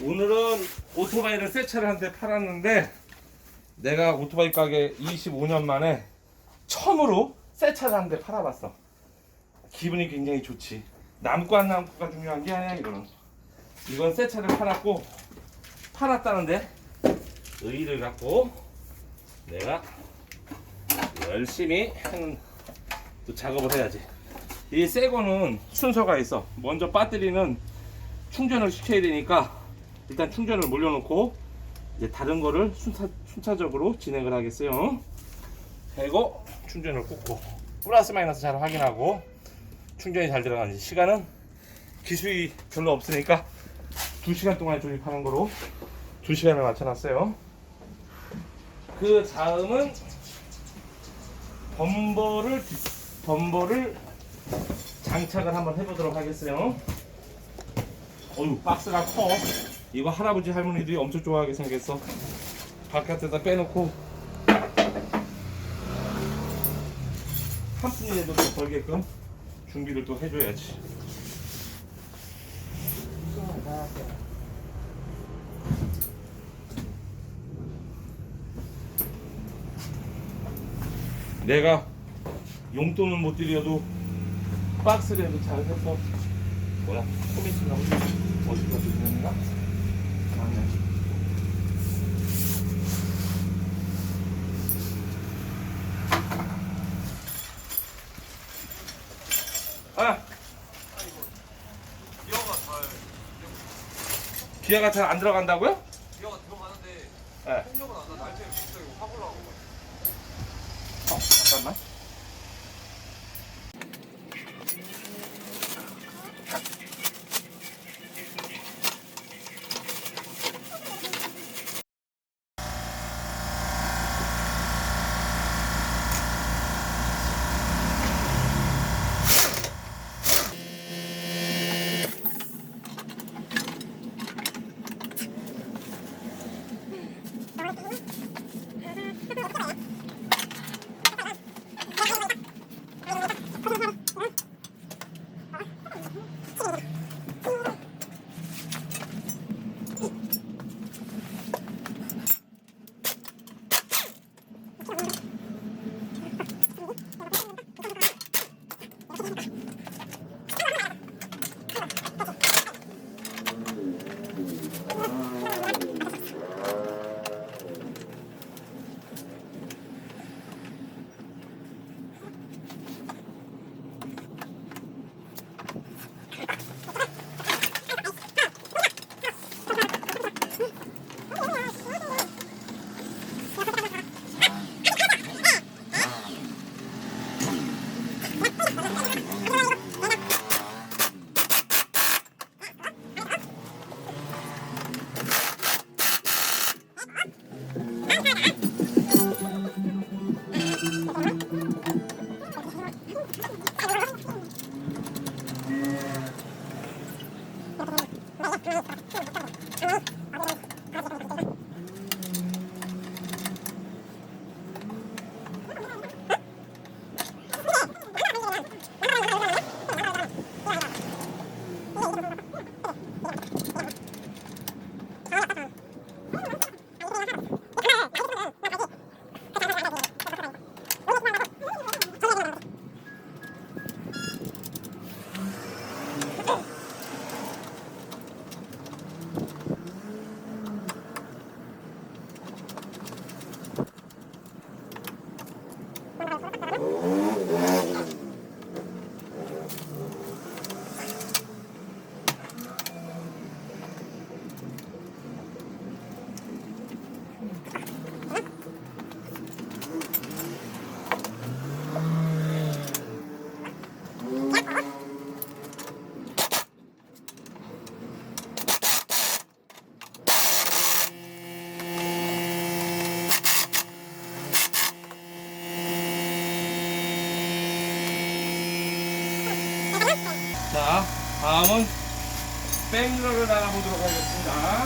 오늘은 오토바이를 새 차를 한 대 팔았는데 내가 오토바이 가게 25년 만에 처음으로 새 차를 한 대 팔아봤어. 기분이 굉장히 좋지. 남고 안 남고가 중요한 게 아니야. 이건 새 차를 팔았다는데 의의를 갖고 내가 열심히 또 작업을 해야지. 이 새 거는 순서가 있어. 먼저 배터리는 충전을 시켜야 되니까 일단 충전을 몰려놓고 이제 다른 거를 순차적으로 진행을 하겠어요. 그리고 충전을 꽂고 플러스 마이너스 잘 확인하고 충전이 잘 들어가는지. 시간은 기수이 별로 없으니까 2시간 동안 조립하는 거로 2시간을 맞춰놨어요. 그 다음은 범버를 장착을 한번 해보도록 하겠어요. 어휴, 박스가 커. 이거 할아버지 할머니들이 엄청 좋아하게 생겼어. 바깥에다 빼놓고 한 푼이라도 더 벌게끔 준비를 또 해줘야지. 내가 용돈은 못 드려도 박스라도 잘 해서 뭐야? 코미스나 어디가 되는가? 아, 기아가 잘 안 들어간다고요? 기아가 들어가는데 네. 폭력은 안 나. 날짜에 비슷하게 확 올라가고. 잠깐만. 자, 다음은 백러를 달아보도록 하겠습니다.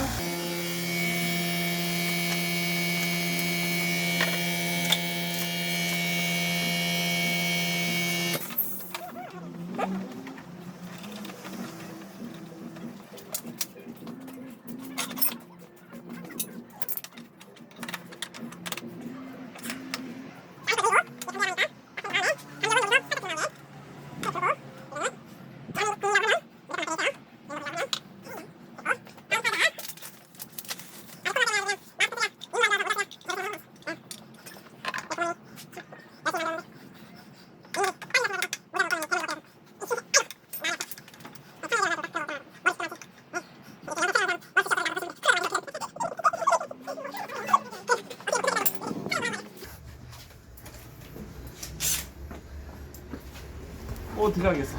어떻게 하겠어.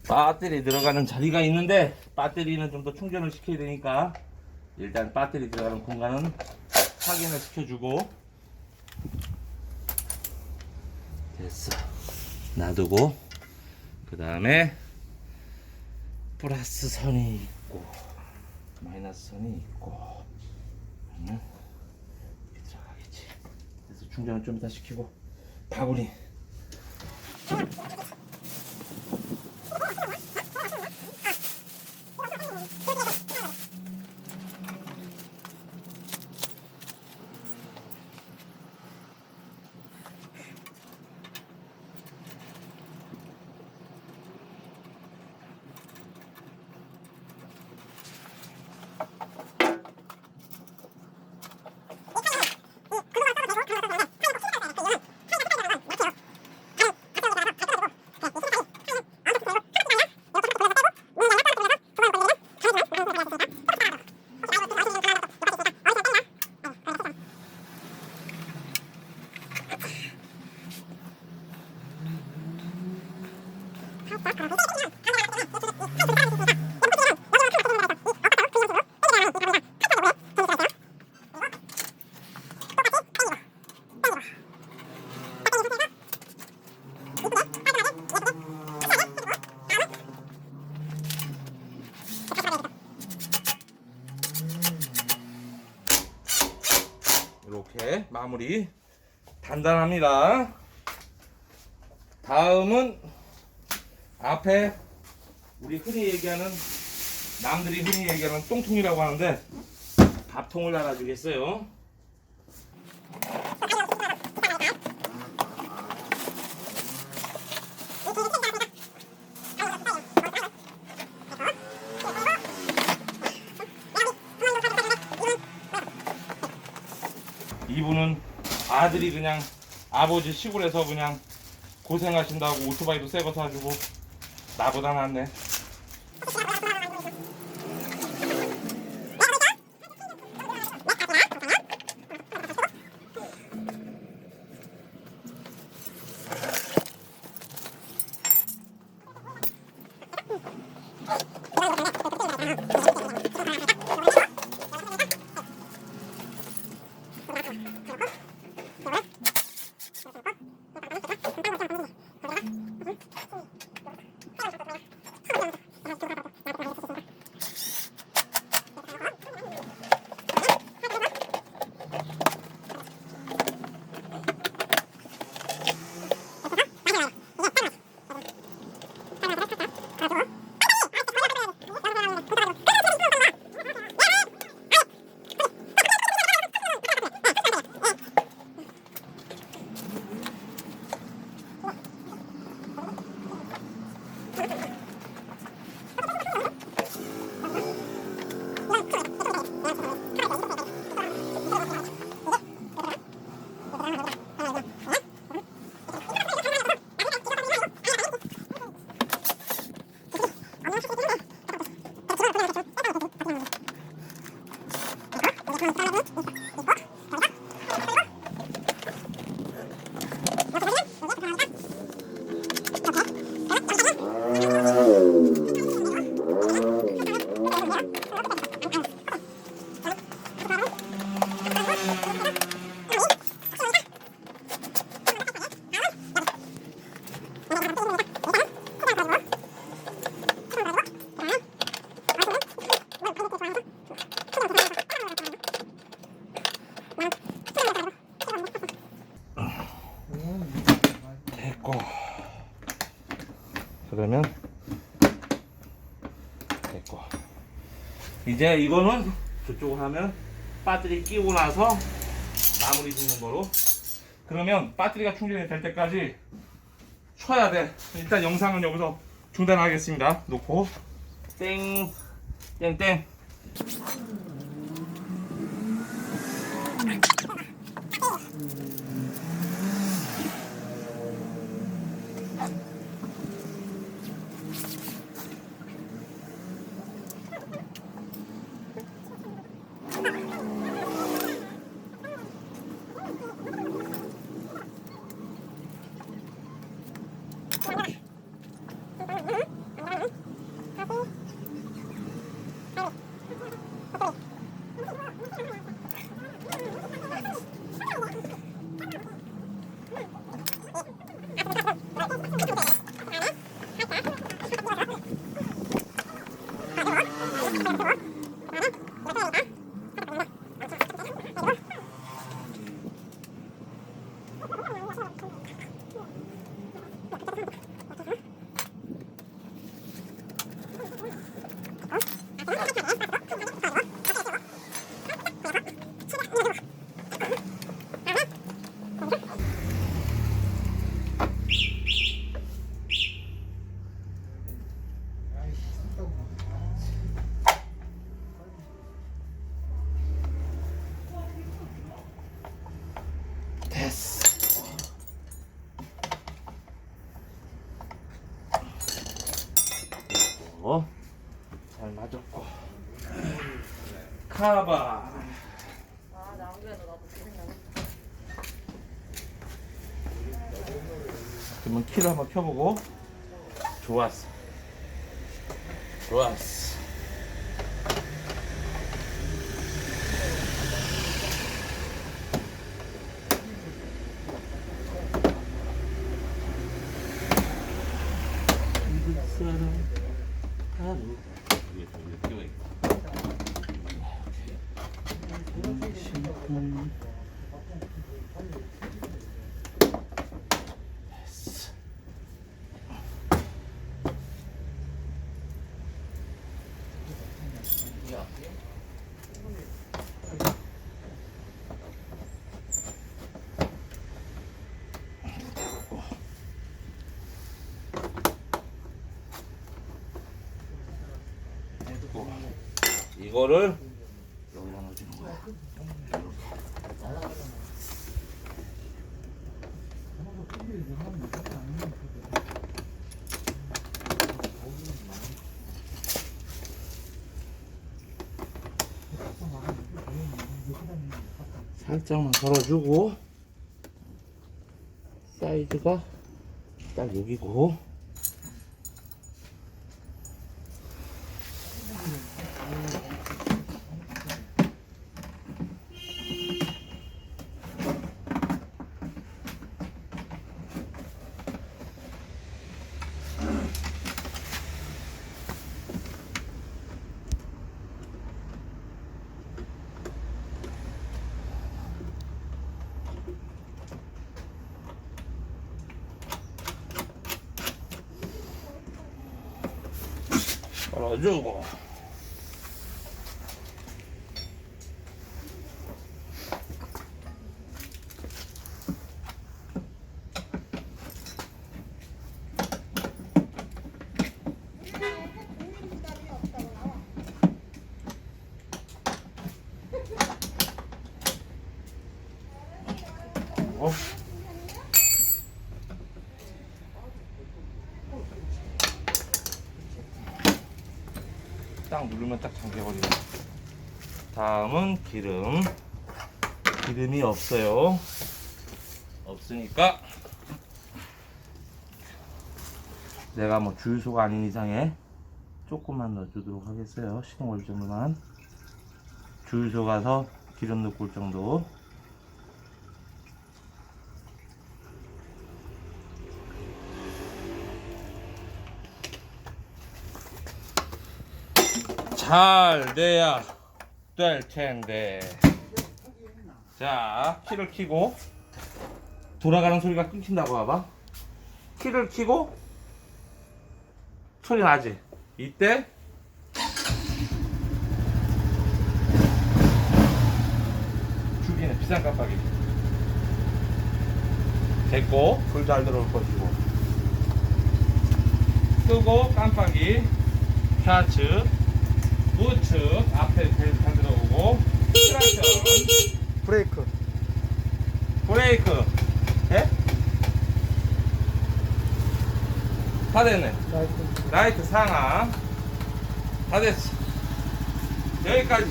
배터리 들어가는 자리가 있는데 배터리는 좀 더 충전을 시켜야 되니까 일단 배터리 들어가는 공간은 확인을 시켜주고 됐어. 놔두고 그 다음에 플러스 선이 있고 마이너스 선이 있고 이렇게 들어가겠지. 그래서 충전을 좀 이따 시키고 바구니 이렇게 마무리 단단합니다. 다음은 앞에 우리 흔히 얘기하는 남들이 흔히 얘기하는 똥통이라고 하는데 밥통을 달아주겠어요. 이분은 아들이 그냥 아버지 시골에서 그냥 고생하신다고 오토바이도 새거 사주고 나보다 낫네. 됐고 그러면 됐고 이제 이거는 저쪽으로 하면 배터리 끼고 나서 마무리 짓는 거로. 그러면 배터리가 충전이 될 때까지 쳐야 돼. 일단 영상은 여기서 중단하겠습니다. 놓고 땡 땡땡 됐어. 잘 맞았고. 카바. 아, 나 안 그래도 나도 그 생각했어. 그러면 키를 한번 켜보고. 좋았어. 좋았어. 하루 위에 끼워 있고. 됐어. 해두고 이거를 여기다 넣어주는 거야. 살짝만 걸어주고 사이즈가 딱 여기고 걸어주고 딱 누르면 딱 잠겨버리네. 다음은 기름. 기름이 없어요. 없으니까 내가 뭐 주유소가 아닌 이상에 조금만 넣어주도록 하겠어요. 시동 걸 정도만. 주유소 가서 기름 넣고 올 정도. 잘 돼야 될 텐데. 자, 키를 켜고 돌아가는 소리가 끊긴다고 봐봐. 키를 켜고 소리 나지? 이때 죽이네. 비싼 깜빡이 됐고 불 잘 들어올 것이고 끄고 깜빡이 좌측 우측 앞에 벨트 잘 들어오고 트랙션 브레이크. 다 됐네. 라이트. 라이트 상하 다 됐어. 여기까지.